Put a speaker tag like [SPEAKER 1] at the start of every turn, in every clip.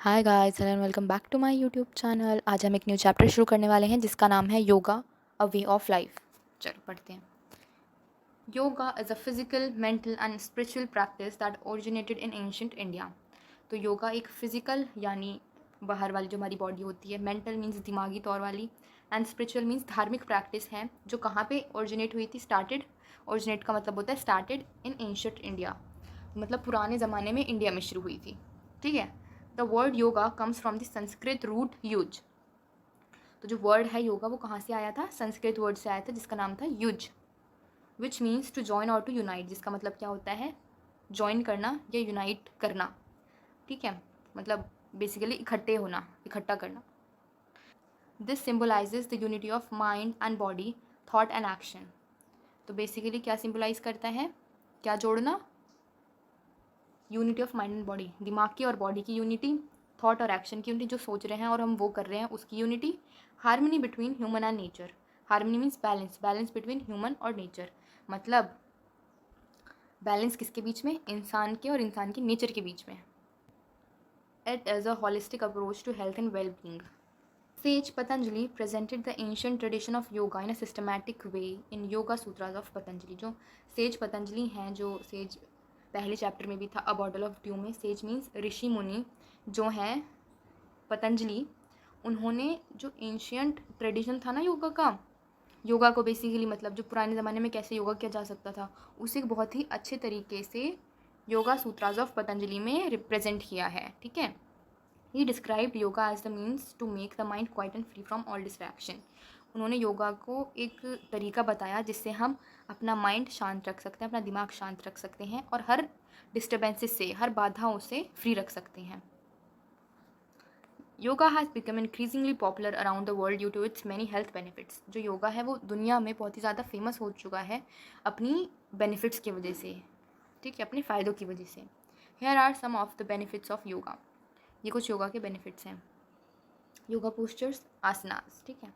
[SPEAKER 1] Hi guys and welcome back to my YouTube channel. आज हम एक न्यू चैप्टर शुरू करने वाले हैं जिसका नाम है योगा अ वे ऑफ लाइफ। चलो पढ़ते हैं। Yoga is a physical mental and spiritual practice that originated in ancient India. तो योगा एक फिजिकल यानी बाहर वाली जो हमारी बॉडी होती है, मेंटल मीन्स दिमागी तौर वाली, एंड स्पिरिचुअल मीन्स धार्मिक प्रैक्टिस है जो कहाँ पे ओरिजिनेट हुई थी। स्टार्टेड, ओरिजिनेट का मतलब होता है स्टार्टेड इन एंशिएंट इंडिया, मतलब पुराने ज़माने में इंडिया में शुरू हुई थी। ठीक है। The word yoga comes from the Sanskrit root yuj. तो जो वर्ड है योगा वो कहाँ से आया था? संस्कृत वर्ड से आया था जिसका नाम था yuj, which means to join और टू यूनाइट, जिसका मतलब क्या होता है? जॉइन करना या यूनाइट करना। ठीक है, मतलब बेसिकली इकट्ठे होना, इकट्ठा करना। This symbolises the unity of mind and body, thought and action. तो बेसिकली क्या सिम्बलाइज करता है? क्या जोड़ना? Unity of mind and body, दिमाग की और बॉडी की यूनिटी, थॉट और एक्शन की यूनिटी, जो सोच रहे हैं और हम वो कर रहे हैं उसकी unity. Harmony between human and nature. Harmony means balance, balance between human और नेचर, मतलब बैलेंस किसके बीच में? इंसान के और इंसान की नेचर के बीच में। It is a holistic approach to health and well being. Sage Patanjali presented the ancient tradition of yoga in a systematic way in Yoga Sutras of Patanjali। जो सेज पतंजलि हैं, जो सेज पहले चैप्टर में भी था अ बॉटल ऑफ ड्यू में, says means ऋषि मुनि जो हैं पतंजलि, उन्होंने जो एंशियंट ट्रेडिशन था ना योगा का, योगा को बेसिकली मतलब जो पुराने ज़माने में कैसे योगा किया जा सकता था उसे बहुत ही अच्छे तरीके से योगा सूत्रास ऑफ पतंजलि में रिप्रेजेंट किया है। ठीक है। He described yoga as the means to make the mind quiet and free from all distraction। उन्होंने योगा को एक तरीका बताया जिससे हम अपना माइंड शांत रख सकते हैं, अपना दिमाग शांत रख सकते हैं और हर डिस्टर्बेंसेस से, हर बाधाओं से फ्री रख सकते हैं। Yoga has become increasingly popular around the world due to its many health benefits. जो योगा है वो दुनिया में बहुत ही ज़्यादा फेमस हो चुका है अपनी बेनिफिट्स की वजह से। ठीक है, अपने फ़ायदों की वजह से। Here are some of the benefits of yoga. ये कुछ योगा के बेनिफिट्स हैं। Yoga postures, asanas. ठीक है।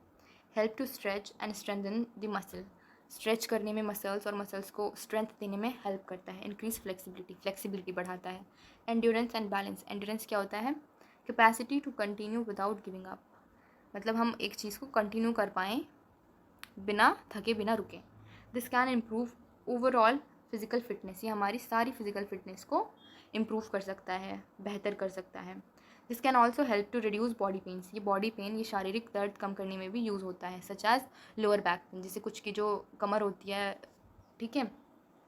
[SPEAKER 1] Help to stretch and strengthen the muscle. Stretch करने में मसल्स और मसल्स को स्ट्रेंथ देने में हेल्प करता है। इंक्रीज फ्लेक्सिबिलिटी, फ्लेक्सिबिलिटी बढ़ाता है। Endurance and balance. एंड्योरेंस क्या होता है? Capacity to continue without giving up, मतलब हम एक चीज़ को कंटिन्यू कर पाएँ बिना थके, बिना रुके। This can improve overall physical fitness. ये हमारी सारी फिजिकल फिटनेस को इम्प्रूव कर सकता है, बेहतर कर सकता है। This can also help to reduce body pains. ये बॉडी पेन, ये शारीरिक दर्द कम करने में भी यूज़ होता है, such as lower back pain. जैसे कुछ की जो कमर होती है, ठीक है,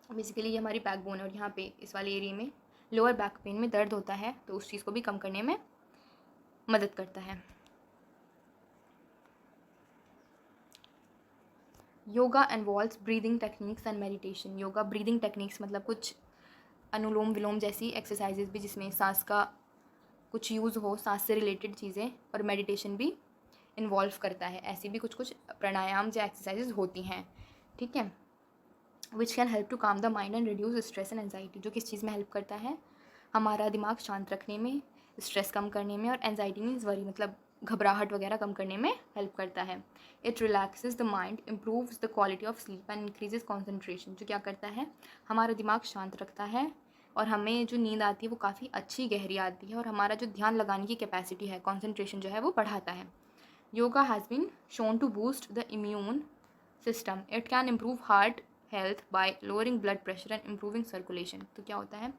[SPEAKER 1] बेसिकली ये हमारी बैकबोन है और यहाँ पे इस वाले एरिया में लोअर बैक पेन में दर्द होता है, तो उस चीज़ को भी कम करने में मदद करता है। Yoga involves breathing techniques and meditation. Yoga breathing techniques मतलब कुछ अनुलोम विलोम जैसी एक्सरसाइजेज भी जिसमें सांस का कुछ यूज़ हो, सांस से रिलेटेड चीज़ें, और मेडिटेशन भी इन्वॉल्व करता है। ऐसी भी कुछ कुछ प्राणायाम या एक्सरसाइजेज होती हैं। ठीक है। विच कैन हेल्प टू काम the mind and reduce stress and anxiety. जो किस चीज़ में हेल्प करता है? हमारा दिमाग शांत रखने में, स्ट्रेस कम करने में, और एनजाइटी मीन्स वरी मतलब घबराहट वगैरह कम करने में हेल्प करता है। It relaxes the mind, improves the quality of sleep and increases concentration. जो क्या करता है? हमारा दिमाग शांत रखता है और हमें जो नींद आती है वो काफ़ी अच्छी गहरी आती है और हमारा जो ध्यान लगाने की कैपेसिटी है, कॉन्सेंट्रेशन जो है वो बढ़ाता है। Yoga has been shown to boost the immune system. It can improve heart health by lowering blood pressure and improving circulation. तो क्या होता है?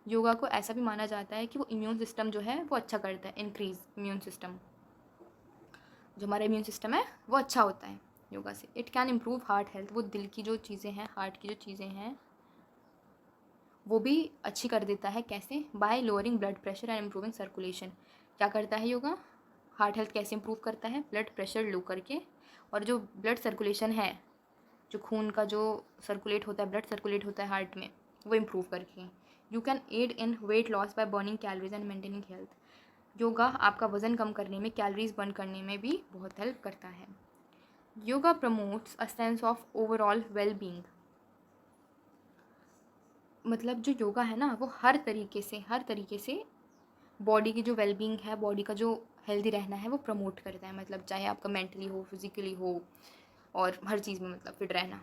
[SPEAKER 1] योगा को ऐसा भी माना जाता है कि वो इम्यून सिस्टम जो है वो अच्छा करता है, इंक्रीज इम्यून सिस्टम। जो हमारा इम्यून सिस्टम है वो अच्छा होता है योगा से। It can improve heart health. वो दिल की जो चीज़ें हैं, हार्ट की जो चीज़ें हैं वो भी अच्छी कर देता है। कैसे? Bye lowering blood pressure and improving circulation. क्या करता है योगा? हार्ट हेल्थ कैसे इम्प्रूव करता है? ब्लड प्रेशर लो करके, और जो ब्लड सर्कुलेशन है, जो खून का जो सर्कुलेट होता है, ब्लड सर्कुलेट होता है हार्ट में, वो इम्प्रूव करके। You can aid in weight loss by burning calories and maintaining health. Yoga आपका वज़न कम करने में, कैलोरीज बर्न करने में भी बहुत हेल्प करता है। Yoga promotes a sense of overall well being. मतलब जो योगा है ना वो हर तरीके से बॉडी की जो वेलबींग है, बॉडी का जो हेल्दी रहना है वो प्रमोट करता है। मतलब चाहे आपका मेंटली हो, फिजिकली हो, और हर चीज़ में मतलब फिट रहना।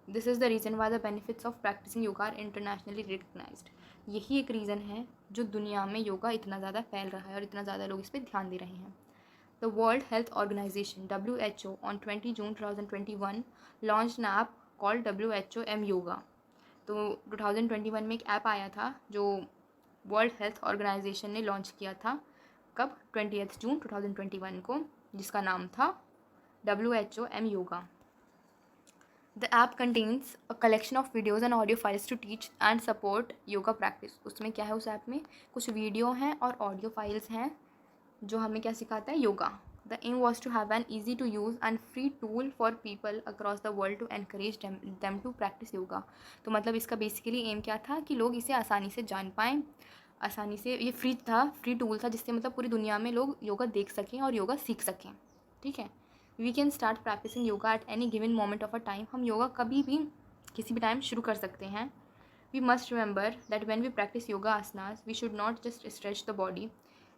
[SPEAKER 1] This is the reason why the benefits of practising yoga are internationally recognised. यही एक रीज़न है जो दुनिया में योगा इतना ज़्यादा फैल रहा है और इतना ज़्यादा लोग इस पर ध्यान दे रहे हैं। The World Health Organization WHO on 20 June 2021 launch an app called WHOM yoga. तो 2021 में एक ऐप आया था जो वर्ल्ड हेल्थ ऑर्गेनाइजेशन ने लॉन्च किया था। कब? 20 जून 2021 को, जिसका नाम था WHOM yoga. The app contains a collection of videos and audio files to teach and support yoga practice. उसमें क्या है, उस ऐप में कुछ वीडियो हैं और ऑडियो फाइल्स हैं जो हमें क्या सिखाता है, yoga. The aim was to have an easy to use and free tool for people across the world to encourage them to practise yoga. तो मतलब इसका बेसिकली एम क्या था कि लोग इसे आसानी से जान पाएँ, आसानी से, ये फ्री था, फ्री टूल था जिससे मतलब पूरी दुनिया में लोग योगा देख सकें और योगा सीख सकें। ठीक है। We can start practising yoga at any given moment of a time. हम योगा कभी भी किसी भी टाइम शुरू कर सकते हैं। We must remember that when we practise yoga asanas we should not just stretch the body.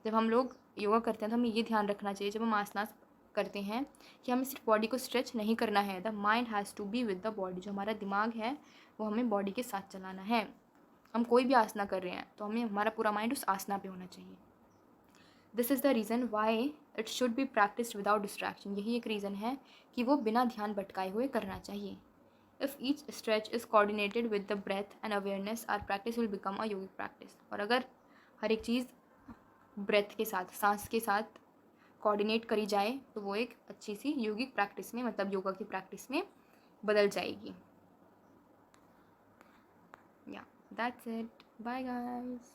[SPEAKER 1] जब हम लोग योगा करते हैं तो हमें ये ध्यान रखना चाहिए जब हम आसनास करते हैं कि हमें सिर्फ बॉडी को स्ट्रेच नहीं करना है। The mind has to be with the body. जो हमारा दिमाग है वो हमें बॉडी के साथ चलाना है। हम कोई भी आसना कर रहे हैं तो हमें हमारा पूरा माइंड उस आसना पे होना चाहिए। This is the reason why it should be practised without distraction. यही एक रीज़न है कि वो बिना ध्यान भटकाए हुए करना चाहिए। If each stretch is coordinated with the breath and awareness our practice will become a yogic practice. और अगर हर एक चीज़ ब्रेथ के साथ, सांस के साथ कोऑर्डिनेट करी जाए तो वो एक अच्छी सी योगिक प्रैक्टिस में, मतलब योगा की प्रैक्टिस में बदल जाएगी। या दैट्स इट, बाय गाइस।